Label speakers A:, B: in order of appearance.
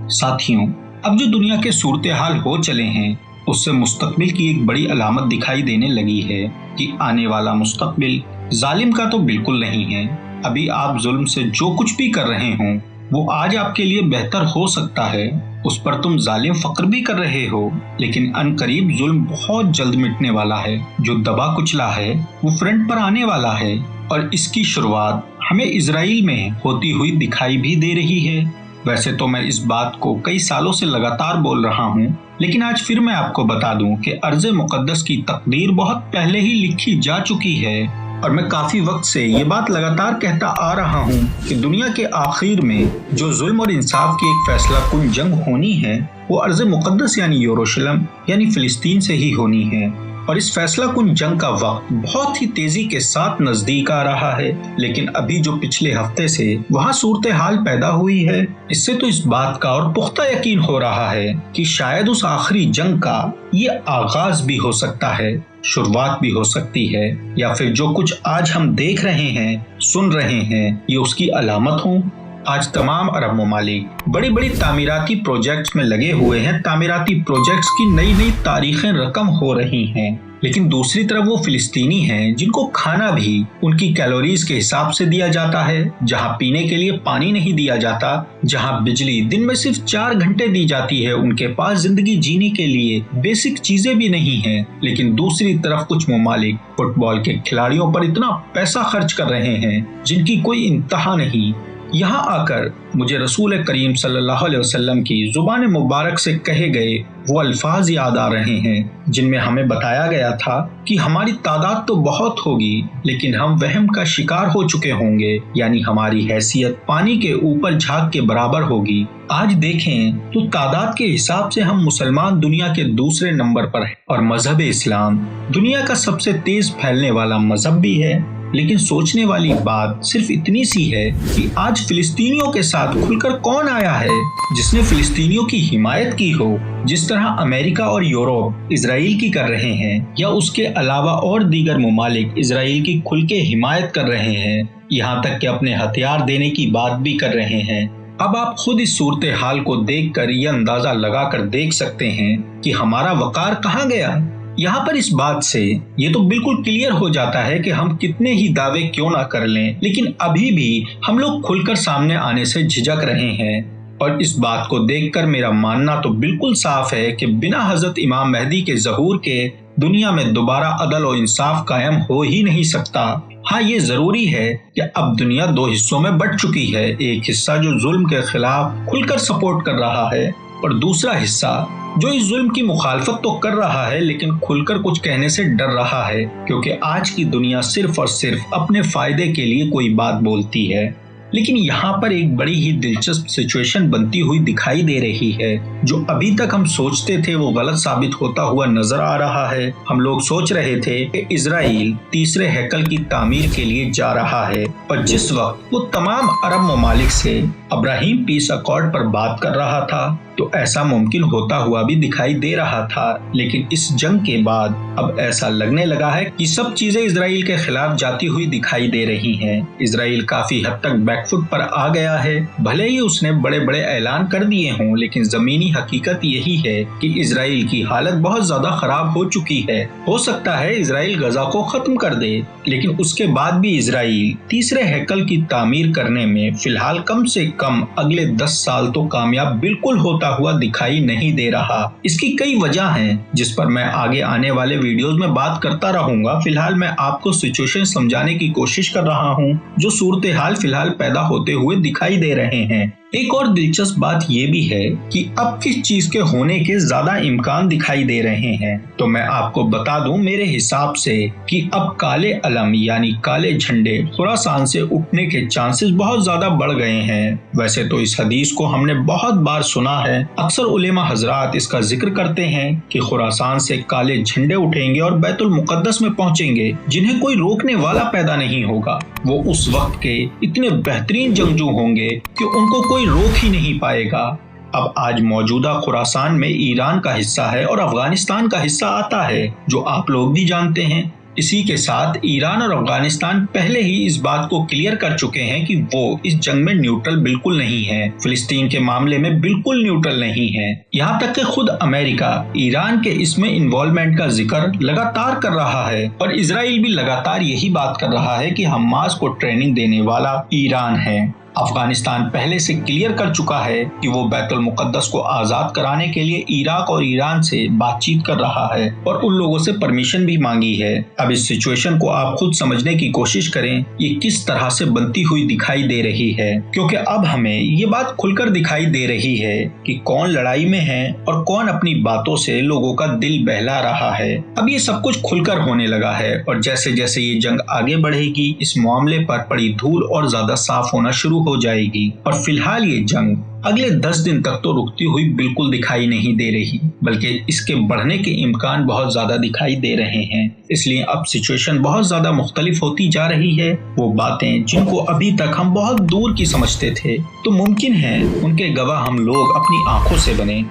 A: साथियों, अब जो दुनिया के सूरत हाल हो चले हैं उससे मुस्तकबिल की एक बड़ी अलामत दिखाई देने लगी है कि आने वाला मुस्तकबिल जालिम का तो बिल्कुल नहीं है। अभी आप जुल्म से जो कुछ भी कर रहे हों वो आज आपके लिए बेहतर हो सकता है। उस पर तुम जालिम फक्र भी कर रहे हो, लेकिन अनकरीब जुल्म बहुत जल्द मिटने वाला है। जो दबा कुचला है वो फ्रंट पर आने वाला है और इसकी शुरुआत हमें इजराइल में होती हुई दिखाई भी दे रही है। वैसे तो मैं इस बात को कई सालों से लगातार बोल रहा हूँ, लेकिन आज फिर मैं आपको बता दूं कि अर्ज़ मुक़द्दस की तकदीर बहुत पहले ही लिखी जा चुकी है और मैं काफी वक्त से ये बात लगातार कहता आ रहा हूँ कि दुनिया के आखिर में जो जुल्म और इंसाफ की एक फैसला कुन जंग होनी है वो अर्ज़ मुक़द्दस यानी यरूशलेम यानी फिलिस्तीन से ही होनी है। और इस फैसला कुन जंग का वक्त बहुत ही तेजी के साथ नजदीक आ रहा है, लेकिन अभी जो पिछले हफ्ते से वहाँ सूरत हाल पैदा हुई है इससे तो इस बात का और पुख्ता यकीन हो रहा है कि शायद उस आखिरी जंग का ये आगाज भी हो सकता है, शुरुआत भी हो सकती है, या फिर जो कुछ आज हम देख रहे हैं सुन रहे हैं ये उसकी अलामत हो। आज तमाम अरब ममालिक बड़ी बड़ी तामीराती प्रोजेक्ट्स में लगे हुए हैं। तामीराती प्रोजेक्ट्स की नई नई तारीखें रकम हो रही हैं, लेकिन दूसरी तरफ वो फिलिस्तीनी हैं जिनको खाना भी उनकी कैलोरीज के हिसाब से दिया जाता है, जहां पीने के लिए पानी नहीं दिया जाता, जहां बिजली दिन में सिर्फ 4 घंटे दी जाती है। उनके पास जिंदगी जीने के लिए बेसिक चीजें भी नहीं है। लेकिन दूसरी तरफ कुछ ममालिक फुटबॉल के खिलाड़ियों पर इतना पैसा खर्च कर रहे हैं जिनकी कोई इंतहा नहीं। यहाँ आकर मुझे रसूल करीम सल्लल्लाहु अलैहि वसल्लम की जुबान मुबारक से कहे गए वो अल्फाज याद आ रहे हैं जिनमें हमें बताया गया था कि हमारी तादाद तो बहुत होगी लेकिन हम वहम का शिकार हो चुके होंगे, यानी हमारी हैसियत पानी के ऊपर झाग के बराबर होगी। आज देखें तो तादाद के हिसाब से हम मुसलमान दुनिया के दूसरे नंबर पर हैं और मजहब इस्लाम दुनिया का सबसे तेज फैलने वाला मजहब भी है। लेकिन सोचने वाली बात सिर्फ इतनी सी है कि आज फिलिस्तीनियों के साथ खुलकर कौन आया है जिसने फिलिस्तीनियों की हिमायत की हो, जिस तरह अमेरिका और यूरोप इजराइल की कर रहे हैं, या उसके अलावा और दीगर ममालिक इजराइल की खुल के हिमायत कर रहे हैं, यहाँ तक कि अपने हथियार देने की बात भी कर रहे हैं। अब आप खुद इस सूरत हाल को देखकर यह अंदाजा लगाकर देख सकते हैं कि हमारा वकार कहाँ गया। यहाँ पर इस बात से ये तो बिल्कुल क्लियर हो जाता है कि हम कितने ही दावे क्यों ना कर लें, लेकिन अभी भी हम लोग खुलकर सामने आने से झिझक रहे हैं। और इस बात को देखकर मेरा मानना तो बिल्कुल साफ है कि बिना हजरत इमाम मेहदी के ज़हूर के दुनिया में दोबारा अदल और इंसाफ कायम हो ही नहीं सकता। हाँ, ये जरूरी है कि अब दुनिया 2 हिस्सों में बंट चुकी है। एक हिस्सा जो जुल्म के खिलाफ खुलकर सपोर्ट कर रहा है और दूसरा हिस्सा जो इस जुल्म की मुखालफत तो कर रहा है लेकिन खुलकर कुछ कहने से डर रहा है, क्योंकि आज की दुनिया सिर्फ और सिर्फ अपने फायदे के लिए कोई बात बोलती है। लेकिन यहाँ पर एक बड़ी ही दिलचस्प सिचुएशन बनती हुई दिखाई दे रही है। जो अभी तक हम सोचते थे वो गलत साबित होता हुआ नजर आ रहा है। हम लोग सोच रहे थे कि इजराइल तीसरे हैकल की तामीर के लिए जा रहा है, और जिस वक्त वो तमाम अरब ममालिक से अब्राहीम पीस अकॉर्ड पर बात कर रहा था तो ऐसा मुमकिन होता हुआ भी दिखाई दे रहा था। लेकिन इस जंग के बाद अब ऐसा लगने लगा है कि सब चीजें इजराइल के खिलाफ जाती हुई दिखाई दे रही हैं। इजराइल काफी हद तक बैकफुट पर आ गया है। भले ही उसने बड़े बड़े ऐलान कर दिए हों, लेकिन जमीनी हकीकत यही है कि इजराइल की हालत बहुत ज्यादा खराब हो चुकी है। हो सकता है इजराइल गजा को खत्म कर दे, लेकिन उसके बाद भी इजराइल तीसरे हैकल की तामीर करने में फिलहाल कम से कम अगले 10 साल तो कामयाब बिल्कुल होता हुआ दिखाई नहीं दे रहा। इसकी कई वजह हैं जिस पर मैं आगे आने वाले वीडियोस में बात करता रहूंगा। फिलहाल मैं आपको सिचुएशन समझाने की कोशिश कर रहा हूं जो सूरत हाल फिलहाल पैदा होते हुए दिखाई दे रहे हैं। एक और दिलचस्प बात यह भी है कि अब किस चीज के होने के ज्यादा इम्कान दिखाई दे रहे हैं। तो मैं आपको बता दूं मेरे हिसाब से कि अब काले अलम यानी काले झंडे खुरासान से उठने के चांसेस बहुत ज्यादा बढ़ गए हैं। वैसे तो इस हदीस को हमने बहुत बार सुना है। अक्सर उलेमा हजरात इसका जिक्र करते हैं कि खुरासान से काले झंडे उठेंगे और बैतुल मुकद्दस में पहुंचेंगे, जिन्हें कोई रोकने वाला पैदा नहीं होगा। वो उस वक्त के इतने बेहतरीन जंगजू होंगे कि उनको कोई रोक ही नहीं पाएगा। अब आज मौजूदा खुरासान में ईरान का हिस्सा है और अफगानिस्तान का हिस्सा आता है, जो आप लोग भी जानते हैं। इसी के साथ ईरान और अफगानिस्तान पहले ही इस बात को क्लियर कर चुके हैं कि वो इस जंग में न्यूट्रल बिल्कुल नहीं है, फिलिस्तीन के मामले में बिल्कुल न्यूट्रल नहीं है। यहाँ तक कि खुद अमेरिका ईरान के इसमें इन्वॉल्वमेंट का जिक्र लगातार कर रहा है और इजराइल भी लगातार यही बात कर रहा है कि हमास को ट्रेनिंग देने वाला ईरान है। अफगानिस्तान पहले से क्लियर कर चुका है कि वो बैतुल मुकद्दस को आजाद कराने के लिए इराक और ईरान से बातचीत कर रहा है और उन लोगों से परमिशन भी मांगी है। अब इस सिचुएशन को आप खुद समझने की कोशिश करें, ये किस तरह से बनती हुई दिखाई दे रही है, क्योंकि अब हमें ये बात खुलकर दिखाई दे रही है कि कौन लड़ाई में है और कौन अपनी बातों से लोगों का दिल बहला रहा है। अब ये सब कुछ खुलकर होने लगा है और जैसे जैसे ये जंग आगे बढ़ेगी इस मामले पर पड़ी धूल और ज्यादा साफ होना शुरू हो जाएगी और फिलहाल ये जंग अगले 10 दिन तक तो रुकती हुई बिल्कुल दिखाई नहीं दे रही, बल्कि इसके बढ़ने के इम्कान बहुत ज्यादा दिखाई दे रहे हैं। इसलिए अब सिचुएशन बहुत ज्यादा मुख्तलिफ होती जा रही है। वो बातें जिनको अभी तक हम बहुत दूर की समझते थे तो मुमकिन है उनके गवाह हम लोग अपनी आंखों से बने।